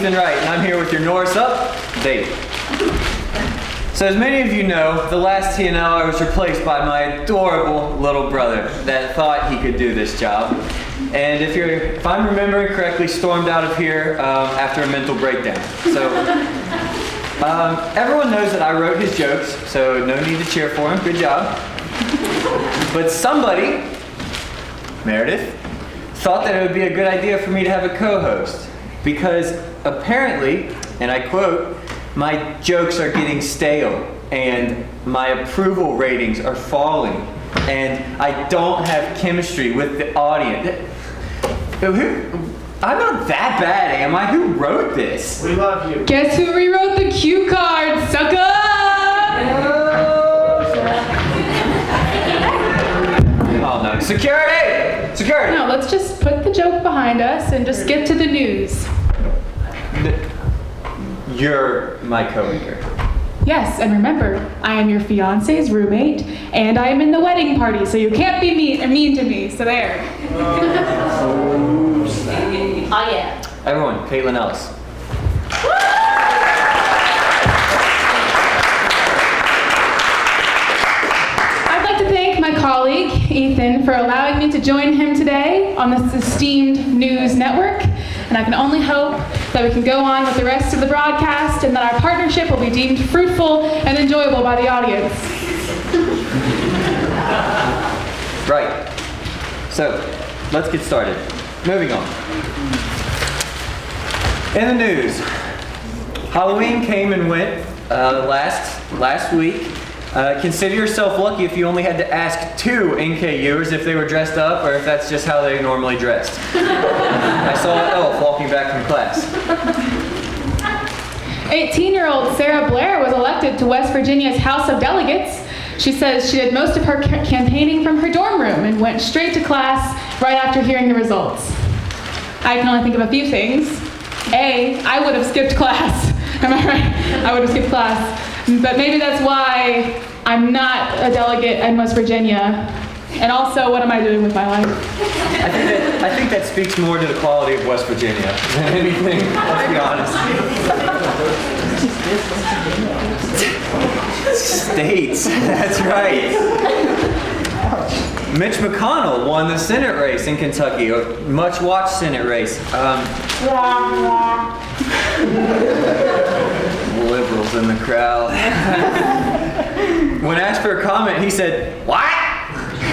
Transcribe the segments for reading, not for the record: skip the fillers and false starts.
Ethan Wright, and I'm here with your Norse update. So as many of you know, the last TNL I was replaced by my adorable little brother that thought he could do this job. And if I'm remembering correctly, stormed out of here after a mental breakdown. So everyone knows that I wrote his jokes, so no need to cheer for him. Good job. But somebody, Meredith, thought that it would be a good idea for me to have a co-host because apparently, and I quote, my jokes are getting stale and my approval ratings are falling and I don't have chemistry with the audience. I'm not that bad, am I? Who wrote this? We love you. Guess who rewrote the cue card, sucker? Oh no. Security! Security! No, let's just put the joke behind us and just get to the news. You're my co-anchor. Yes, and remember, I am your fiance's roommate, and I am in the wedding party, so you can't be mean to me, so there. Oh yeah. Everyone, Caitlin Ellis. I'd like to thank my colleague, Ethan, for allowing me to join him today on this esteemed news network. And I can only hope that we can go on with the rest of the broadcast and that our partnership will be deemed fruitful and enjoyable by the audience. Right. So, let's get started. Moving on. In the news, Halloween came and went last week. Consider yourself lucky if you only had to ask 2 NKUers if they were dressed up or if that's just how they normally dressed. I saw an elf walking back from class. 18-year-old Sarah Blair was elected to West Virginia's House of Delegates. She says she did most of her campaigning from her dorm room and went straight to class right after hearing the results. I can only think of a few things. A, I would have skipped class. Am I right? I would have skipped class. But maybe that's why I'm not a delegate in West Virginia. And also, what am I doing with my life? I think that speaks more to the quality of West Virginia than anything, let's be honest. States, that's right. Mitch McConnell won the Senate race in Kentucky, a much-watched Senate race. Liberals in the crowd. When asked for a comment, he said, "What?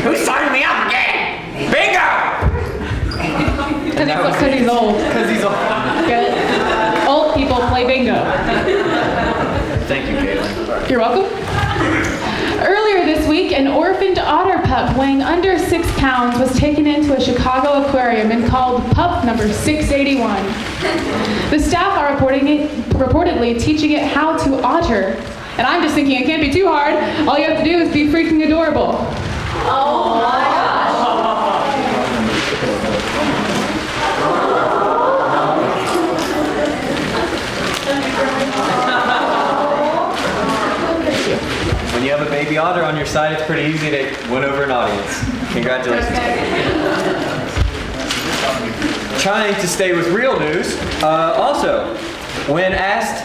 Who's signing me up again? Bingo!" Because he's old. Because he's old. Get it? Old people play bingo. Thank you, Caitlin. You're welcome. Earlier this week, an orphaned otter pup weighing under 6 pounds was taken into a Chicago aquarium and called pup number 681. The staff are reportedly teaching it how to otter. And I'm just thinking it can't be too hard. All you have to do is be freaking adorable. Oh my gosh. When you have a baby otter on your side, it's pretty easy to win over an audience. Congratulations. Trying to stay with real news. Also, when asked,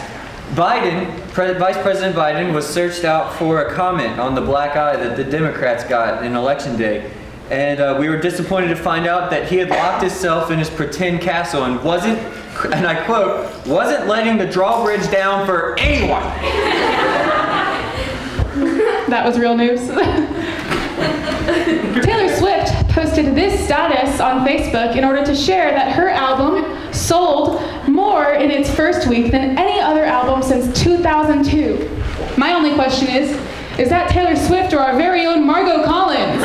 Vice President Biden was searched out for a comment on the black eye that the Democrats got in Election Day. And we were disappointed to find out that he had locked himself in his pretend castle and wasn't, and I quote, wasn't letting the drawbridge down for anyone. That was real news. Taylor Swift posted this status on Facebook in order to share that her album sold more in its first week than any other album since 2002. My only question is that Taylor Swift or our very own Margot Collins?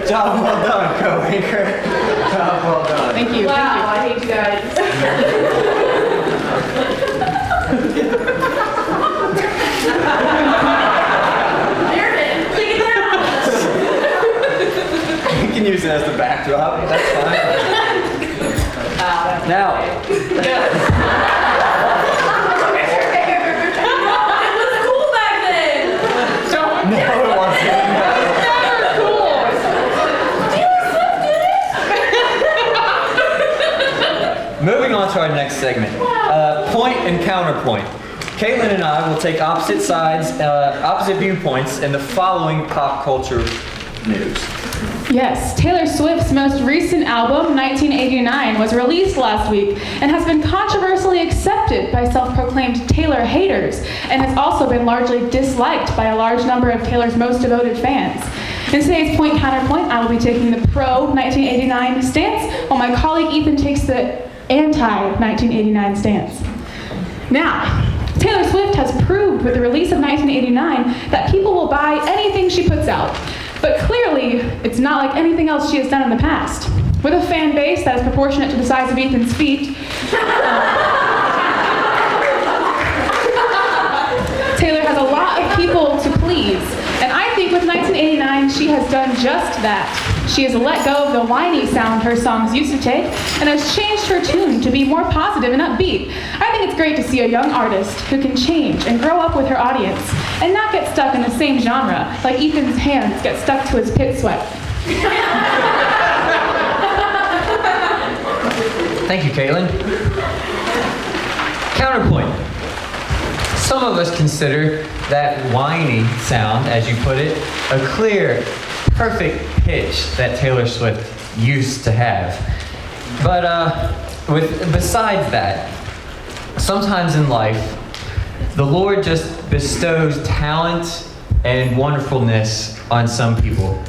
Job well done, co-anchor. Job well done. Thank you. Wow, Thank I hate you guys. You can use it as the backdrop. That's fine. next segment. Point and counterpoint. Caitlin and I will take opposite sides, opposite viewpoints in the following pop culture news. Yes, Taylor Swift's most recent album, 1989, was released last week and has been controversially accepted by self-proclaimed Taylor haters and has also been largely disliked by a large number of Taylor's most devoted fans. In today's point counterpoint, I will be taking the pro-1989 stance, while my colleague Ethan takes the anti-1989 stance. Now, Taylor Swift has proved with the release of 1989 that people will buy anything she puts out. But clearly, it's not like anything else she has done in the past. With a fan base that is proportionate to the size of Ethan's feet, Taylor has a lot of people to please. And I think with 1989, she has done just that. She has let go of the whiny sound her songs used to take and has changed her tune to be more positive and upbeat. I think it's great to see a young artist who can change and grow up with her audience and not get stuck in the same genre, like Ethan's hands get stuck to his pit sweat. Thank you, Caitlin. Counterpoint. Some of us consider that whiny sound, as you put it, a clear, perfect pitch that Taylor Swift used to have. But besides that, sometimes in life, the Lord just bestows talent and wonderfulness on some people.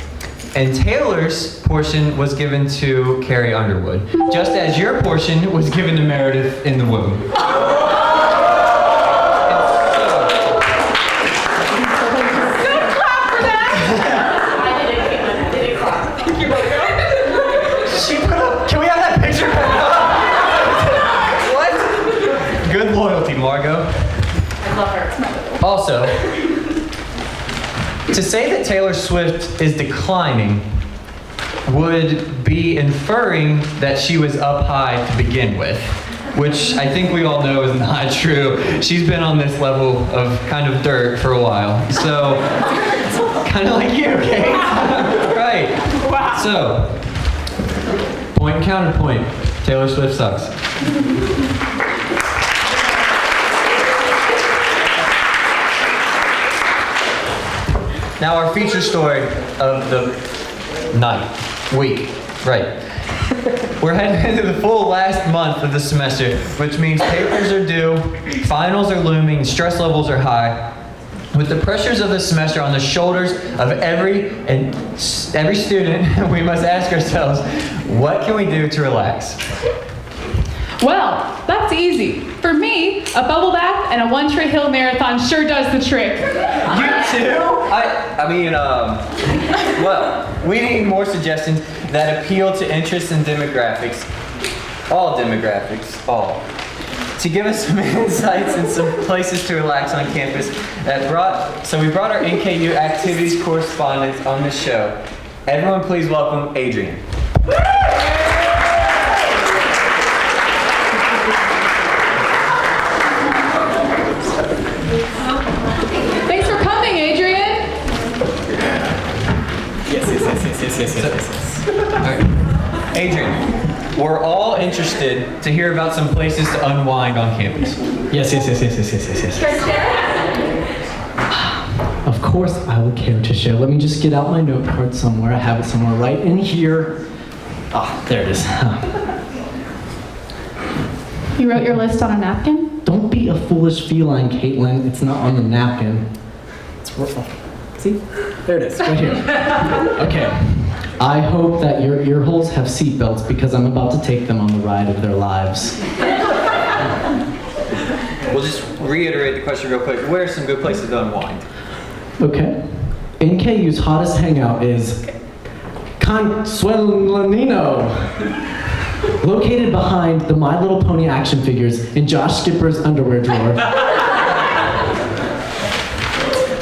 And Taylor's portion was given to Carrie Underwood, just as your portion was given to Meredith in the womb. Margot. I love her. Also, to say that Taylor Swift is declining would be inferring that she was up high to begin with, which I think we all know is not true. She's been on this level of kind of dirt for a while. So, kind of like you, okay? Right. Wow. So, point and counterpoint. Taylor Swift sucks. Now our feature story of the week, right. We're heading into the full last month of the semester, which means papers are due, finals are looming, stress levels are high. With the pressures of the semester on the shoulders of every student, we must ask ourselves, what can we do to relax? Well, that's easy. For me, a bubble bath and a One Tree Hill marathon sure does the trick. You too? Well, we need more suggestions that appeal to interests and demographics. All demographics, all. To give us some insights and some places to relax on campus, so we brought our NKU activities correspondent on this show. Everyone please welcome Adrian. Thanks for coming, Adrian. Yes. All right. Adrian, we're all interested to hear about some places to unwind on campus. Yes. Of course I would care to share. Let me just get out my note card somewhere. I have it somewhere right in here. There it is. You wrote your list on a napkin? Don't be a foolish feline, Caitlin. It's not on the napkin. See? There it is, right here. Okay. I hope that your ear holes have seatbelts because I'm about to take them on the ride of their lives. We'll just reiterate the question real quick. Where are some good places to unwind? Okay. NKU's hottest hangout is Consuelanino, located behind the My Little Pony action figures in Josh Skipper's underwear drawer.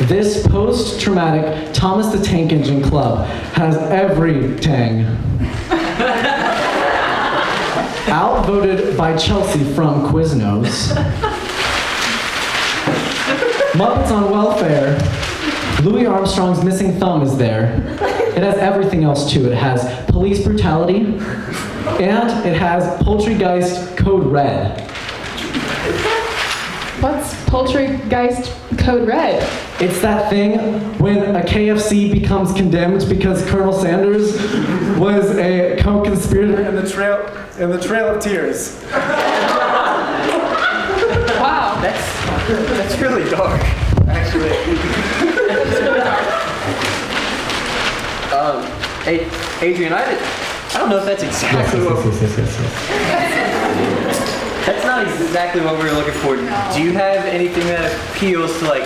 This post-traumatic Thomas the Tank Engine club has every tang. Outvoted by Chelsea from Quiznos. Muppets on Welfare. Louis Armstrong's missing thumb is there. It has everything else too. It has police brutality, and it has Poultrygeist Code Red. Poultrygeist Code Red? It's that thing when a KFC becomes condemned because Colonel Sanders was a co-conspirator in the Trail of Tears. Wow. That's really dark, actually. That's really dark. Hey, Adrian, I don't know if that's exactly what. That's not exactly what we were looking for. No. Do you have anything that appeals to like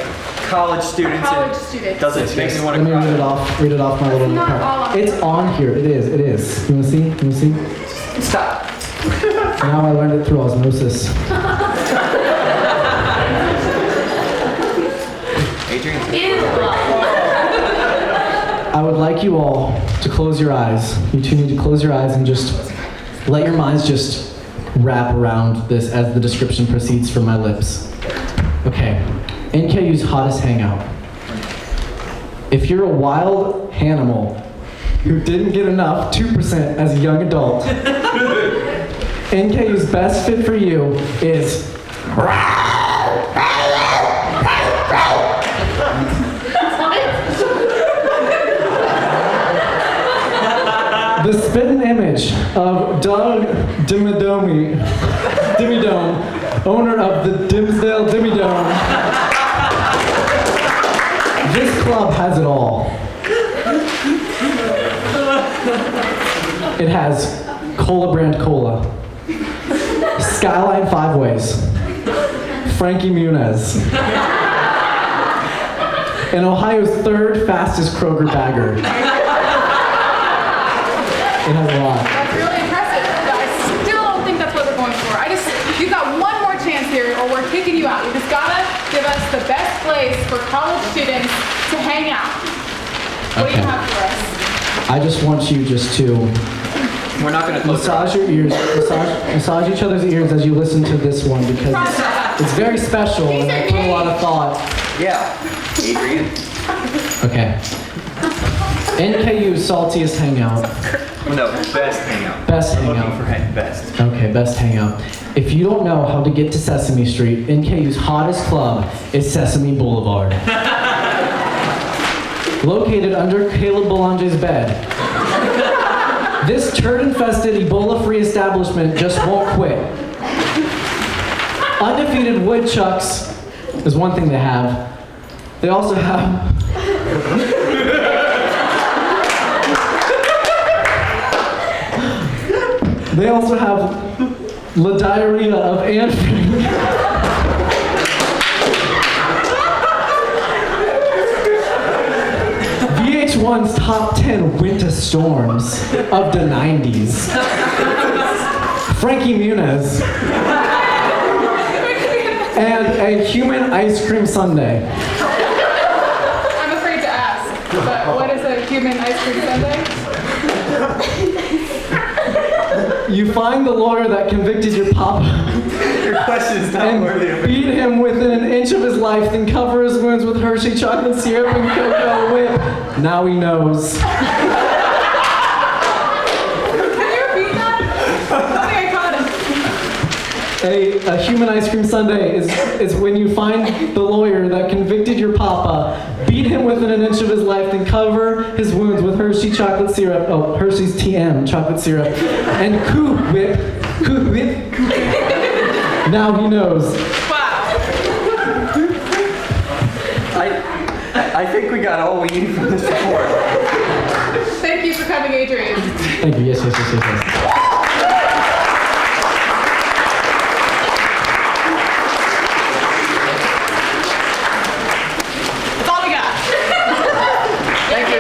college students? College and students. Doesn't make me want to Let me cry. read it off my little not notepad. all of it. It's on here. It is. You wanna see? Stop. Now I learned it through osmosis. Adrian. I would like you all to close your eyes. You two need to close your eyes and just let your minds just wrap around this as the description proceeds from my lips. Okay, NKU's hottest hangout. If you're a wild animal who didn't get enough 2% as a young adult, NKU's best fit for you is the spitting image of Doug Dimmadome, owner of the Dimsdale Dimmadome. This club has it all. It has Cola Brand Cola, Skyline Five Ways, Frankie Muniz, and Ohio's third fastest Kroger bagger. It has a lot. That's really impressive, but I still don't think that's what we're going for. You've got one more chance here, or we're kicking you out. You just gotta give us the best place for college students to hang out. What do you Okay. have for us? I just want you just to We're not gonna close our massage your ears, massage each other's ears as you listen to this one because it's very special and I put a lot of thought. Yeah, Adrian. Okay. NKU's saltiest hangout. Well, no, best hangout. Best I'm hangout. looking for best. Okay, best hangout. If you don't know how to get to Sesame Street, NKU's hottest club is Sesame Boulevard. Located under Caleb Belange's bed. This turd-infested, Ebola-free establishment just won't quit. Undefeated woodchucks is one thing they have. They also have... They also have La Diarrhea of Anne Frank. VH1's top 10 winter storms of the 90s. Frankie Muniz. And a human ice cream sundae. I'm afraid to ask, but what is a human ice cream sundae? You find the lawyer that convicted your papa Your question is not worthy of and beat him within an inch of his life, then cover his wounds with Hershey chocolate syrup and cocoa whip. Now he knows. Can you repeat that? I think I caught it. A human ice cream sundae is when you find the lawyer that convicted your papa, beat him within an inch of his life, then cover his wounds with Hershey chocolate syrup, Hershey's TM chocolate syrup, and Cool Whip. Now he knows. Wow. I think we got all we need from this report. Thank you for coming, Adrian. Thank you. Yes.